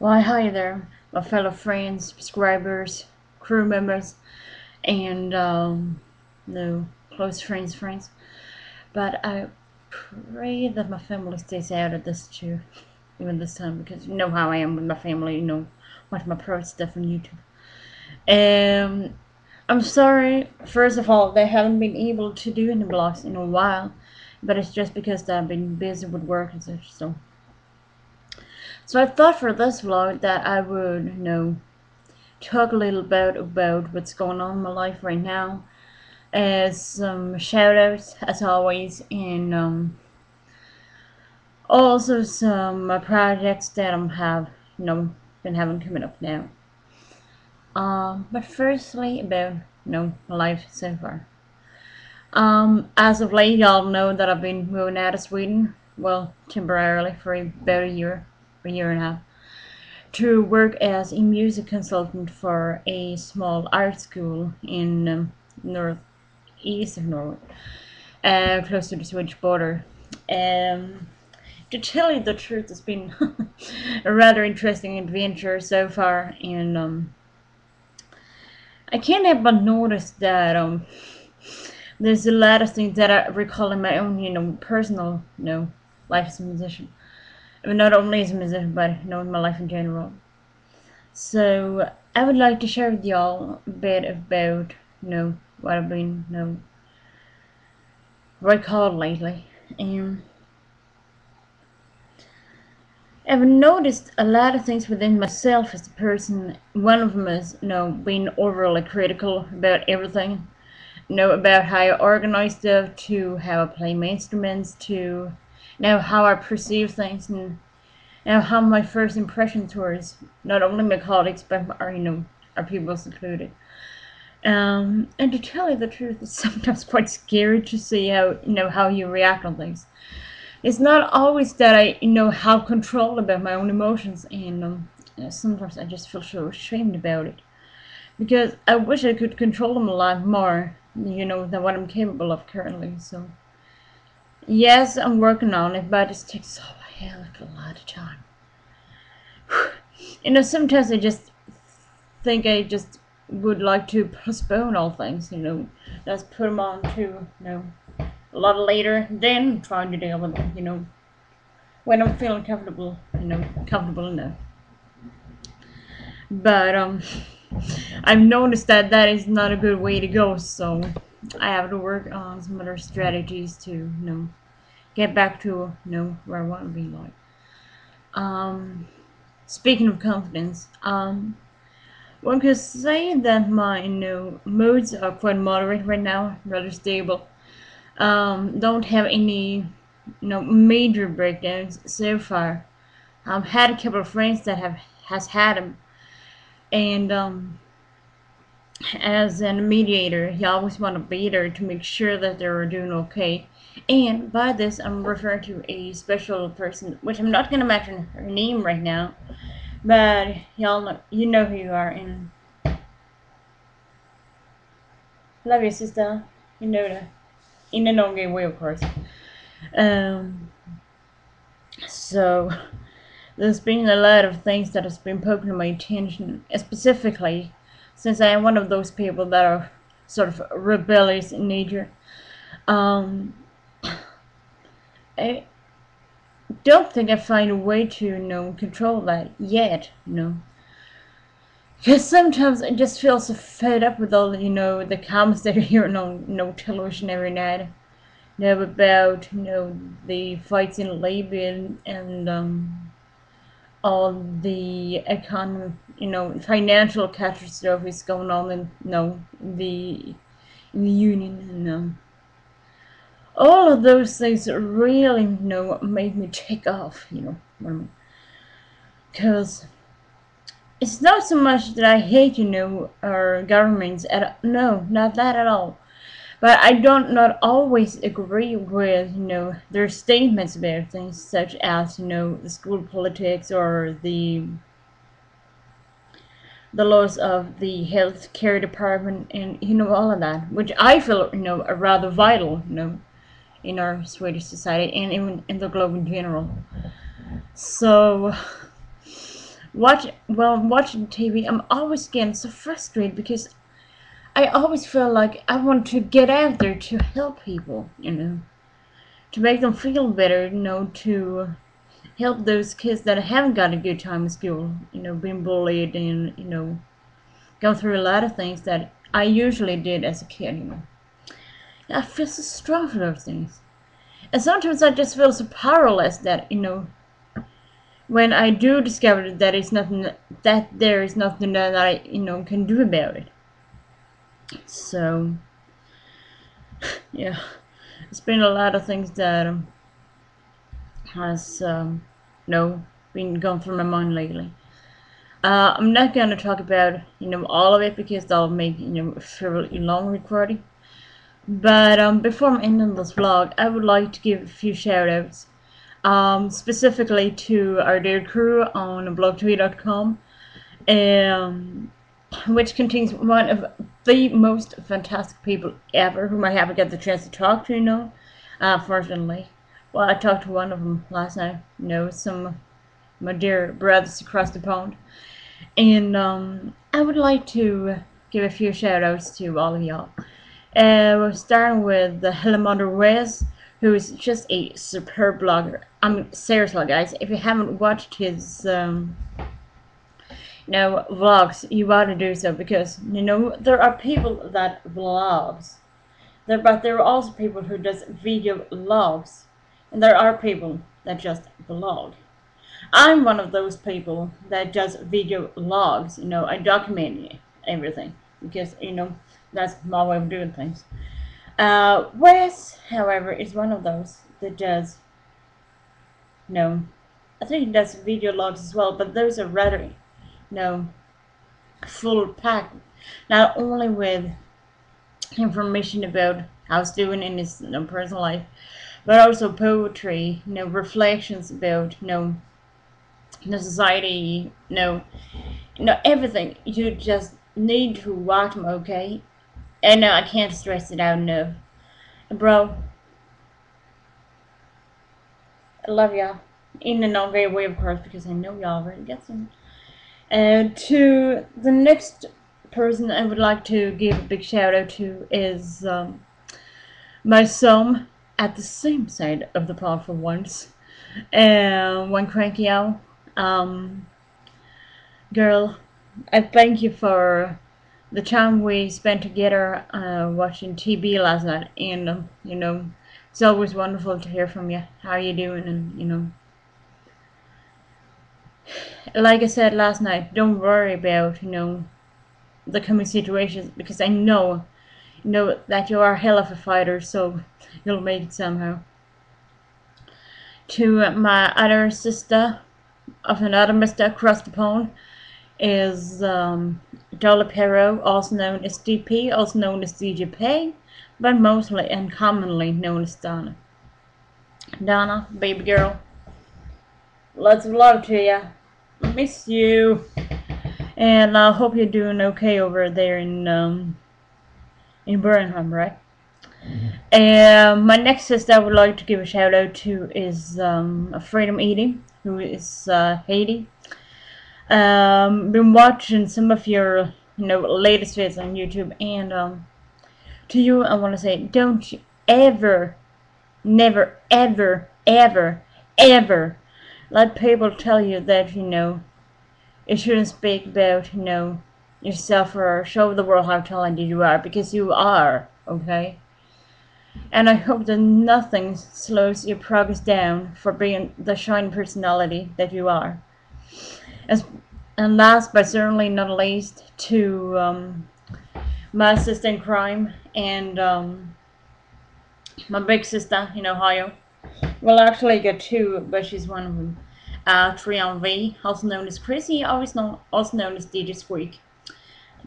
Well, hi there, my fellow friends, subscribers, crew members, and no close friends. But I pray that my family stays out of this too, even this time, because you know how I am with my family. You know, watch my pro stuff on YouTube. I'm sorry. First of all, they haven't been able to do any vlogs in a while, but it's just because I've been busy with work and such. So I thought for this vlog that I would, talk a little bit about what's going on in my life right now, as some shout outs as always, and also some projects that been having coming up now. But firstly about my life so far. As of late, y'all know that I've been moving out of Sweden, well, temporarily for about a year and a half, to work as a music consultant for a small art school in northeast of Norway, close to the Swedish border. To tell you the truth, it's been a rather interesting adventure so far, and I can't help but notice that there's a lot of things that I recall in my own, personal, life as a musician. I mean, not only as a musician, but in my life in general. So I would like to share with y'all a bit about, what I've been, recalled lately. And I've noticed a lot of things within myself as a person. One of them is, being overly critical about everything. About how I organize stuff, to how I play my instruments, to how I perceive things, and how my first impression towards not only my colleagues but our pupils included. And to tell you the truth, it's sometimes quite scary to see how you react on things. It's not always that I have control about my own emotions, and sometimes I just feel so ashamed about it, because I wish I could control them a lot more, than what I'm capable of currently. So yes, I'm working on it, but it takes a hell of a lot of time. Sometimes I just think I just would like to postpone all things, just put them on to, a lot later, then trying to deal with them, when I'm feeling comfortable, comfortable enough. But I've noticed that is not a good way to go, so I have to work on some other strategies to, get back to, where I want to be like. Speaking of confidence, one could say that my moods are quite moderate right now, rather stable. Don't have any major breakdowns so far. Had a couple of friends that has had them, and as a mediator, you always want to be there to make sure that they're doing okay. And by this, I'm referring to a special person, which I'm not gonna mention her name right now, but y'all know who you are, and love you, sister. You know that in a no-gay way, of course. So there's been a lot of things that has been poking to my attention, specifically since I am one of those people that are sort of rebellious in nature. I don't think I find a way to control that yet, because sometimes I just feel so fed up with all the comments that are hearing on television every night. About the fights in Libya, and all the economic, financial catastrophes going on in the union, and all of those things really made me take off, because it's not so much that I hate our governments no, not that at all. But I don't not always agree with, their statements about things such as, the school politics, or the laws of the health care department, and, all of that, which I feel, are rather vital, in our Swedish society, and even in the globe in general. So watching TV, I'm always getting so frustrated because I always feel like I want to get out there to help people, to make them feel better, to help those kids that haven't got a good time in school, being bullied and, go through a lot of things that I usually did as a kid. I feel so strong for those things. And sometimes I just feel so powerless that, when I do discover that there is nothing that I, can do about it. So, yeah, it's been a lot of things that has, been going through my mind lately. I'm not going to talk about, all of it because that'll make, a fairly long recording. But before I'm ending this vlog, I would like to give a few shout outs. Specifically to our dear crew on blogtweet.com, which contains one of the most fantastic people ever whom I haven't got the chance to talk to, fortunately. Well, I talked to one of them last night, some of my dear brothers across the pond. And I would like to give a few shout outs to all of y'all. We're starting with the Hello Wes, who is just a superb blogger. I mean, seriously, guys, if you haven't watched his vlogs, you ought to do so, because there are people that vlogs, but there are also people who does video logs, and there are people that just vlog. I'm one of those people that does video logs. I document everything because that's my way of doing things. Wes, however, is one of those that does, I think he does video logs as well, but those are rather, full pack, not only with information about how he's doing in his personal life, but also poetry, reflections about, the society, everything. You just need to watch him, okay? And I can't stress it out enough. Bro, I love y'all. In a non-very way, of course, because I know y'all already get some. To the next person I would like to give a big shout out to is my son at the same side of the pond for once. One cranky owl. Girl, I thank you for the time we spent together watching TV last night, and it's always wonderful to hear from you. How are you doing? And like I said last night, don't worry about the coming situations, because I know that you are a hell of a fighter, so you'll make it somehow. To my other sister of another mister across the pond is Dolly Perro, also known as DP, also known as DJ Pay, but mostly and commonly known as Donna. Donna, baby girl, lots of love to you. Miss you, and I hope you're doing okay over there in Birmingham, right? And my next sister I would like to give a shout out to is Freedom Eating, who is Haiti. Been watching some of your latest videos on YouTube, and to you I want to say, don't you ever, never, ever, ever, ever let people tell you that you shouldn't speak about yourself or show the world how talented you are, because you are, okay? And I hope that nothing slows your progress down for being the shining personality that you are. And last but certainly not least, to my sister in crime and my big sister in Ohio. Well, actually I got two, but she's one of them. Trion V, also known as Chrissy, also known as DJ Squeak.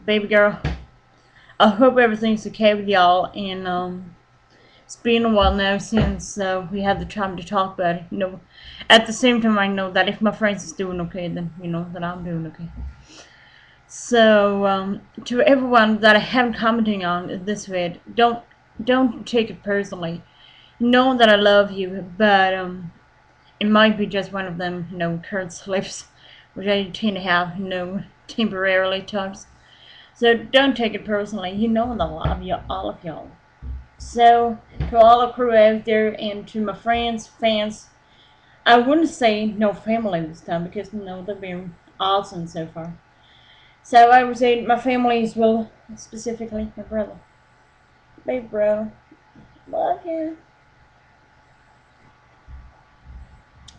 Baby girl, I hope everything's okay with y'all, and it's been a while now since we had the time to talk about it. At the same time, I know that if my friends is doing okay, then that I'm doing okay. So to everyone that I haven't commented on this vid, don't take it personally. Know that I love you, but it might be just one of them current slips which I tend to have, temporarily times. So don't take it personally. You know that I love you, all of y'all. So to all the crew out there and to my friends, fans, I wouldn't say no family this time because they've been awesome so far. So I would say my family as well, specifically my brother. Baby bro, love you.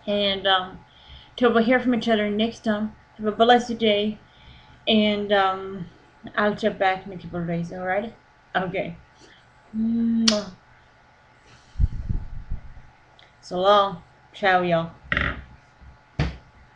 And till we hear from each other next time, have a blessed day. And I'll check back in a couple of days, alright? Okay. Mwah. So long. Ciao, y'all.